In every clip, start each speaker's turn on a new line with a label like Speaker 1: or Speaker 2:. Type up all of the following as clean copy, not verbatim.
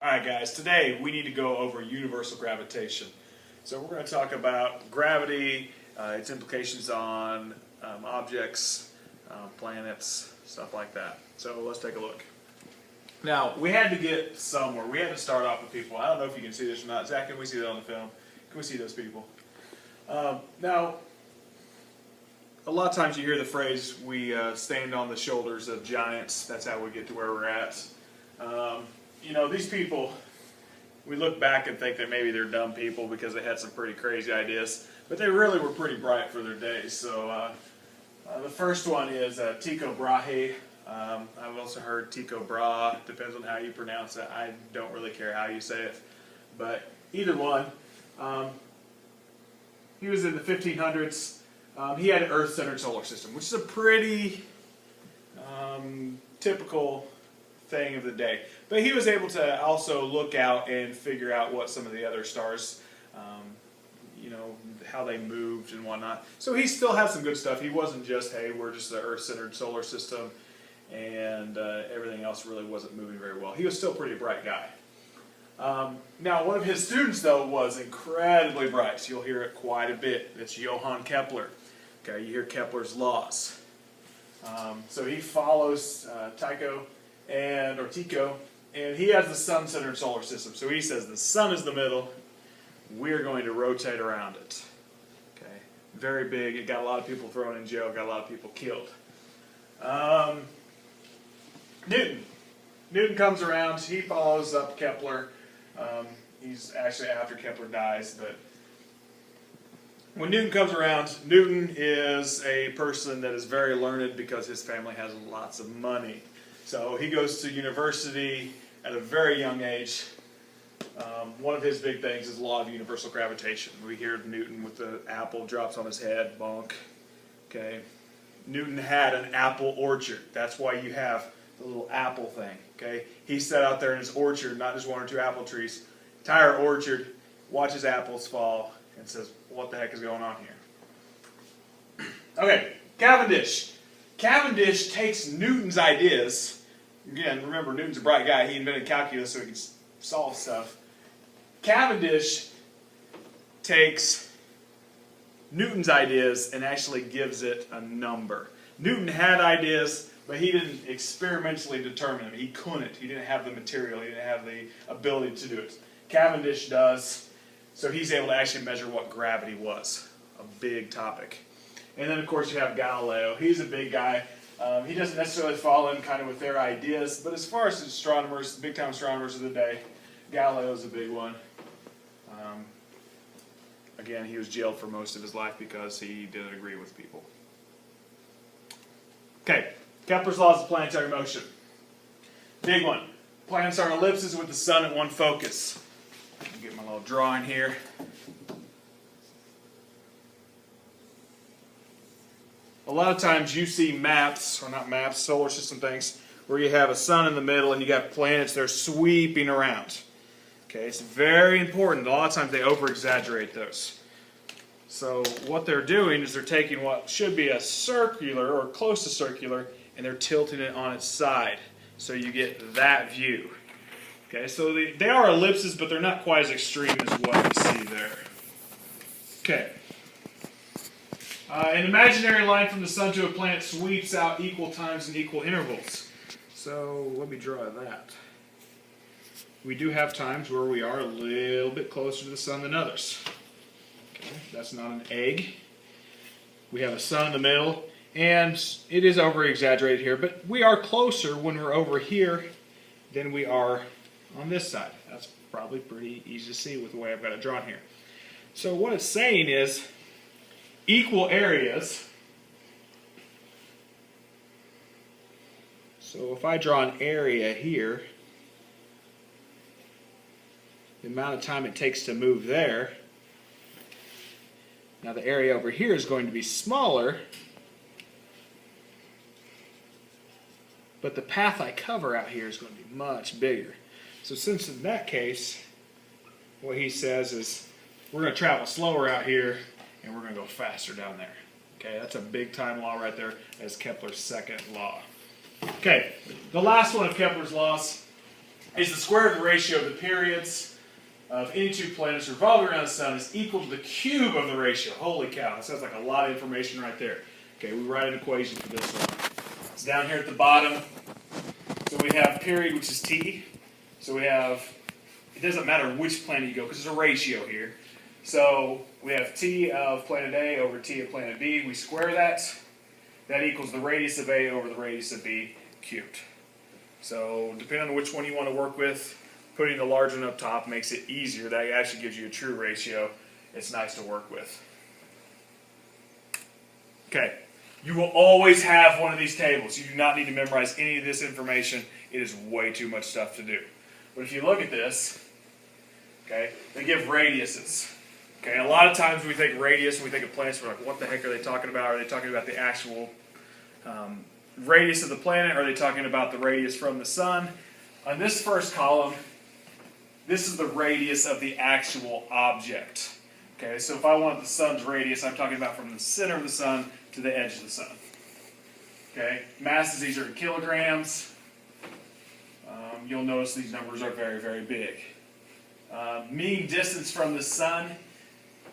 Speaker 1: Alright guys, today we need to go over universal gravitation. So we're going to talk about gravity, its implications on objects, planets, stuff like that. So let's take a look. Now, we had to get somewhere. We had to start off with people. I don't know if you can see this or not. Zach, can we see that on the film? Can we see those people? Now, a lot of times you hear the phrase, we stand on the shoulders of giants. That's how we get to where we're at. You know, these people, we look back and think that maybe they're dumb people because they had some pretty crazy ideas, but they really were pretty bright for their days. So the first one is Tycho Brahe. I've also heard Tycho Brahe, depends on how you pronounce it. I don't really care how you say it, but either one. He was in the 1500s. He had an Earth-centered solar system, which is a pretty typical thing of the day. But he was able to also look out and figure out what some of the other stars, you know, how they moved and whatnot. So he still had some good stuff. He wasn't just, hey, we're just an Earth-centered solar system and everything else really wasn't moving very well. He was still a pretty bright guy. Now, one of his students, though, was incredibly bright. So you'll hear it quite a bit. It's Johann Kepler. Okay, you hear Kepler's laws. So he follows Tycho, and he has the sun-centered solar system. So he says the sun is the middle. We're going to rotate around it. Okay, very big. It got a lot of people thrown in jail. Got a lot of people killed. Newton comes around. He follows up Kepler. He's actually after Kepler dies, but when Newton comes around, Newton is a person that is very learned because his family has lots of money. So he goes to university at a very young age. One of his big things is the law of universal gravitation. We hear Newton with the apple drops on his head, bonk. Okay. Newton had an apple orchard. That's why you have the little apple thing. Okay. He sat out there in his orchard, not just one or two apple trees, entire orchard, watches apples fall, and says, what the heck is going on here? Okay, Cavendish. Cavendish takes Newton's ideas. Again, remember, Newton's a bright guy. He invented calculus so he could solve stuff. Cavendish takes Newton's ideas and actually gives it a number. Newton had ideas, but he didn't experimentally determine them. He couldn't. He didn't have the material. He didn't have the ability to do it. Cavendish does, so he's able to actually measure what gravity was. A big topic. And then, of course, you have Galileo. He's a big guy. He doesn't necessarily fall in kind of with their ideas, but as far as astronomers, the big-time astronomers of the day, Galileo's a big one. Again, he was jailed for most of his life because he didn't agree with people. Okay, Kepler's laws of planetary motion. Big one. Planets are ellipses with the sun at one focus. I'll get my little drawing here. A lot of times you see maps, or not maps, solar system things, where you have a sun in the middle and you got planets that are sweeping around. Okay, it's very important. A lot of times they over-exaggerate those. So what they're doing is they're taking what should be a circular, or close to circular, and they're tilting it on its side. So you get that view. Okay, so they are ellipses, but they're not quite as extreme as what you see there. Okay. An imaginary line from the sun to a planet sweeps out equal times and equal intervals. So let me draw that. We do have times where we are a little bit closer to the sun than others. Okay, that's not an egg. We have a sun in the middle, and it is over-exaggerated here, but we are closer when we're over here than we are on this side. That's probably pretty easy to see with the way I've got it drawn here. So what it's saying is equal areas. So if I draw an area here, the amount of time it takes to move there, now the area over here is going to be smaller, but the path I cover out here is going to be much bigger. So since in that case, what he says is we're going to travel slower out here and we're going to go faster down there. Okay, that's a big time law right there. That's Kepler's second law. Okay, the last one of Kepler's laws is the square of the ratio of the periods of any two planets revolving around the sun is equal to the cube of the ratio. Holy cow, that sounds like a lot of information right there. Okay, we write an equation for this one. It's down here at the bottom. So we have period, which is t. So we have, it doesn't matter which planet you go, because there's a ratio here. So we have t of planet A over t of planet B. We square that. That equals the radius of A over the radius of B cubed. So depending on which one you want to work with, putting the large one up top makes it easier. That actually gives you a true ratio. It's nice to work with. Okay, you will always have one of these tables. You do not need to memorize any of this information. It is way too much stuff to do. But if you look at this, okay, they give radiuses. Okay, and a lot of times when we think radius, when we think of planets, we're like, what the heck are they talking about? Are they talking about the actual radius of the planet? Are they talking about the radius from the sun? On this first column, this is the radius of the actual object. Okay, so if I want the sun's radius, I'm talking about from the center of the sun to the edge of the sun. Okay, masses, these are in kilograms. You'll notice these numbers are very, very big. Mean distance from the sun,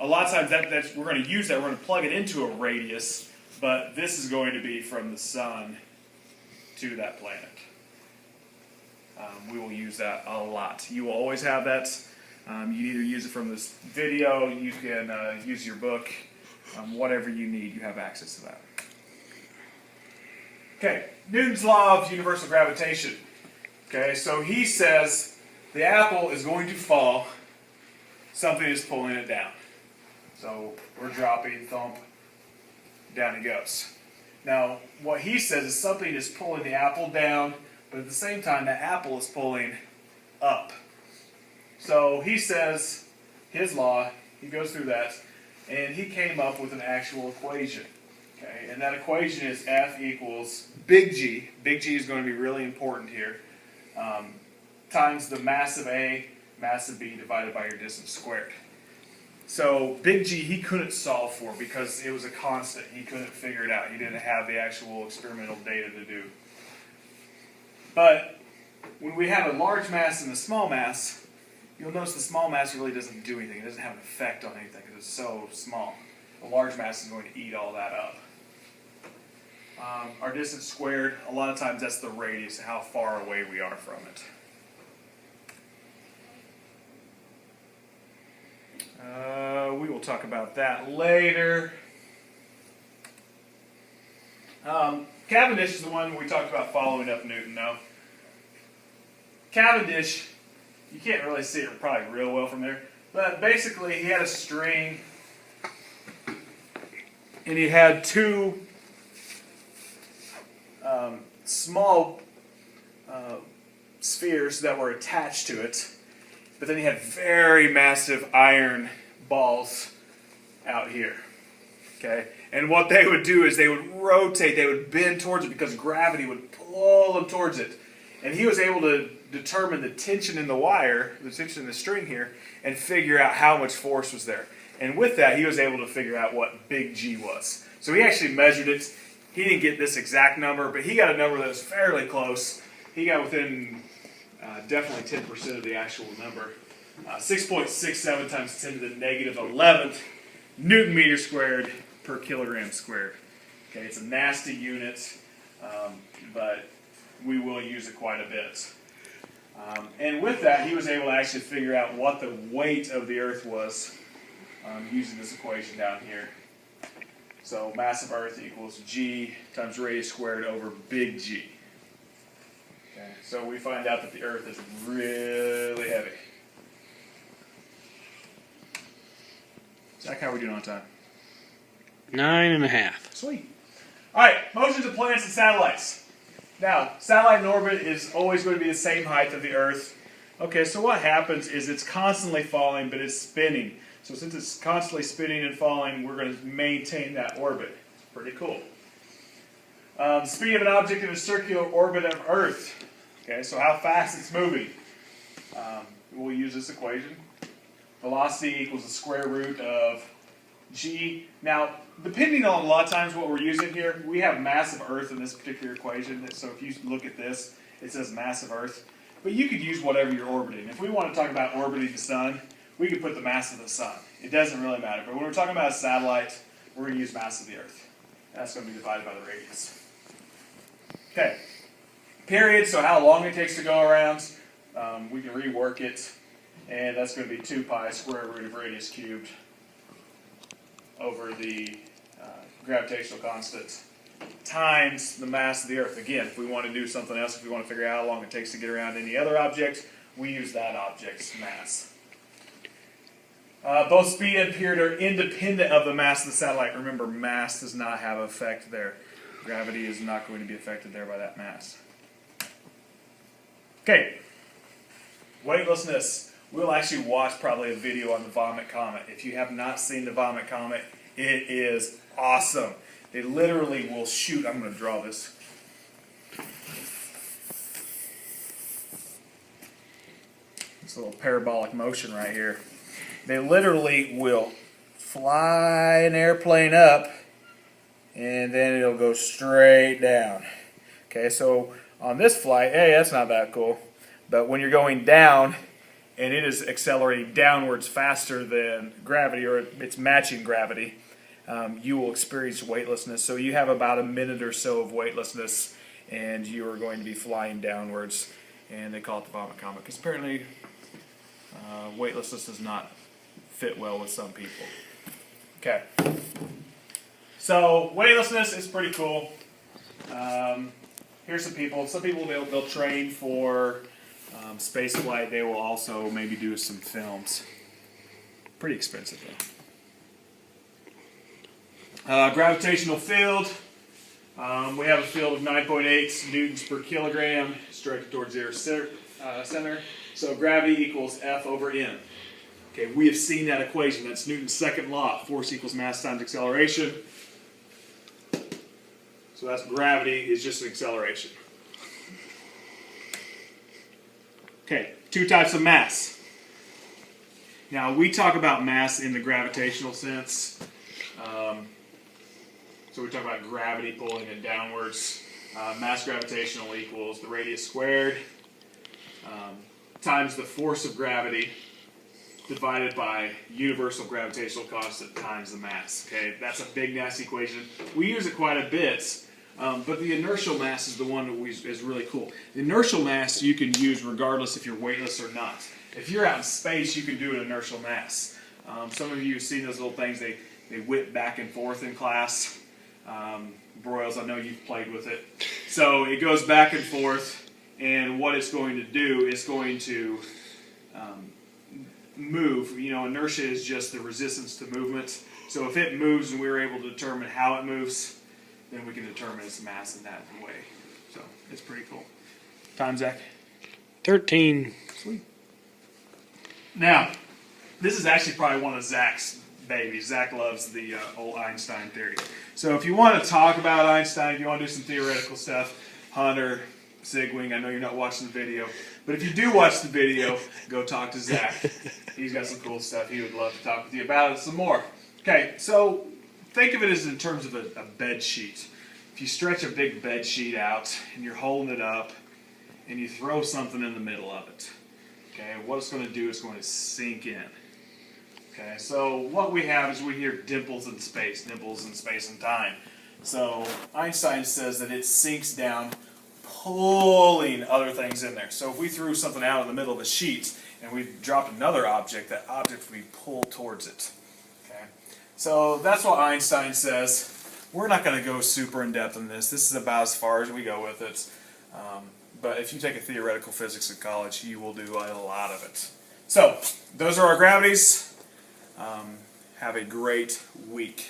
Speaker 1: a lot of times we're going to use that, we're going to plug it into a radius, but this is going to be from the sun to that planet. We will use that a lot. You will always have that. You can either use it from this video, you can use your book, whatever you need, you have access to that. Okay, Newton's law of universal gravitation. Okay, so he says the apple is going to fall, something is pulling it down. So we're dropping, thump, down it goes. Now, what he says is something is pulling the apple down, but at the same time, the apple is pulling up. So he says, his law, he goes through that, and he came up with an actual equation. Okay, and that equation is F equals big G. Big G is going to be really important here. Times the mass of A, mass of B divided by your distance squared. So big G he couldn't solve for because it was a constant. He couldn't figure it out. He didn't have the actual experimental data to do. But when we have a large mass and a small mass, you'll notice the small mass really doesn't do anything. It doesn't have an effect on anything because it's so small. The large mass is going to eat all that up. Our distance squared, a lot of times that's the radius, how far away we are from it. We will talk about that later. Cavendish is the one we talked about following up Newton now. Cavendish, you can't really see it probably real well from there, but basically he had a string and he had two small spheres that were attached to it, but then he had very massive iron balls out here. Okay, and what they would do is they would rotate, they would bend towards it because gravity would pull them towards it. And he was able to determine the tension in the wire, the tension in the string here, and figure out how much force was there. And with that, he was able to figure out what big G was. So he actually measured it. He didn't get this exact number, but he got a number that was fairly close. He got within definitely 10% of the actual number. 6.67 times 10 to the negative 11th Newton meter squared per kilogram squared. Okay, it's a nasty unit, but we will use it quite a bit. And with that, he was able to actually figure out what the weight of the Earth was using this equation down here. So mass of Earth equals G times radius squared over big G. Okay, so we find out that the Earth is really heavy. Zach, how are we doing on time?
Speaker 2: 9.5.
Speaker 1: Sweet. All right, motions of planets and satellites. Now, satellite in orbit is always going to be the same height of the Earth. Okay, so what happens is it's constantly falling, but it's spinning. So since it's constantly spinning and falling, we're going to maintain that orbit. Pretty cool. The speed of an object in a circular orbit of Earth. Okay, so how fast it's moving. We'll use this equation. Velocity equals the square root of G. Now, depending on a lot of times what we're using here, we have mass of Earth in this particular equation. So if you look at this, it says mass of Earth. but you could use whatever you're orbiting. If we want to talk about orbiting the sun, we could put the mass of the sun. It doesn't really matter. But when we're talking about a satellite, we're going to use mass of the Earth. That's going to be divided by the radius. Okay. Period, so how long it takes to go around, we can rework it. And that's going to be 2 pi square root of radius cubed over the gravitational constant times the mass of the Earth. Again, if we want to do something else, if we want to figure out how long it takes to get around any other object, we use that object's mass. Both speed and period are independent of the mass of the satellite. Remember, mass does not have an effect there. Gravity is not going to be affected there by that mass. Okay, weightlessness. We'll actually watch probably a video on the Vomit Comet. If you have not seen the Vomit Comet, it is awesome. They literally will shoot. I'm going to draw this. This little parabolic motion right here. They literally will fly an airplane up, and then it'll go straight down. Okay, so on this flight, hey, that's not that cool. But when you're going down, and it is accelerating downwards faster than gravity, or it's matching gravity, you will experience weightlessness. So you have about a minute or so of weightlessness, and you are going to be flying downwards. And they call it the Vomit Comet, because apparently weightlessness does not fit well with some people. Okay. So weightlessness is pretty cool. Here's some people. Some people, they'll train for space flight. They will also maybe do some films. Pretty expensive though. Gravitational field. We have a field of 9.8 newtons per kilogram. It's directed towards the Earth's center. So gravity equals F over m. Okay, we have seen that equation. That's Newton's second law. Force equals mass times acceleration. So that's gravity is just an acceleration. Okay, 2 types of mass. Now we talk about mass in the gravitational sense. So we talk about gravity pulling it downwards. Mass gravitational equals the radius squared times the force of gravity divided by universal gravitational constant times the mass. Okay, that's a big, nasty equation. We use it quite a bit, but the inertial mass is the one that is really cool. The inertial mass you can use regardless if you're weightless or not. If you're out in space, you can do an inertial mass. Some of you have seen those little things they whip back and forth in class. Broyles, I know you've played with it. So it goes back and forth, and what it's going to do is going to move. You know, inertia is just the resistance to movement. So if it moves and we're able to determine how it moves, then we can determine its mass in that way. So it's pretty cool. Time, Zach?
Speaker 2: 13.
Speaker 1: Sweet. Now, this is actually probably one of Zach's babies. Zach loves the old Einstein theory. So if you want to talk about Einstein, if you want to do some theoretical stuff, Hunter, Sigwing, I know you're not watching the video, but if you do watch the video, go talk to Zach. He's got some cool stuff. He would love to talk with you about it some more. Okay, so think of it as in terms of a bed sheet. If you stretch a big bed sheet out and you're holding it up and you throw something in the middle of it, okay, what it's going to do is going to sink in. Okay, so what we have is we hear dimples in space and time. So Einstein says that it sinks down, pulling other things in there. So if we threw something out in the middle of a sheet and we dropped another object, that object would be pulled towards it. Okay, so that's what Einstein says. We're not going to go super in depth in this. This is about as far as we go with it. But if you take a theoretical physics in college, you will do a lot of it. So those are our gravities. Have a great week.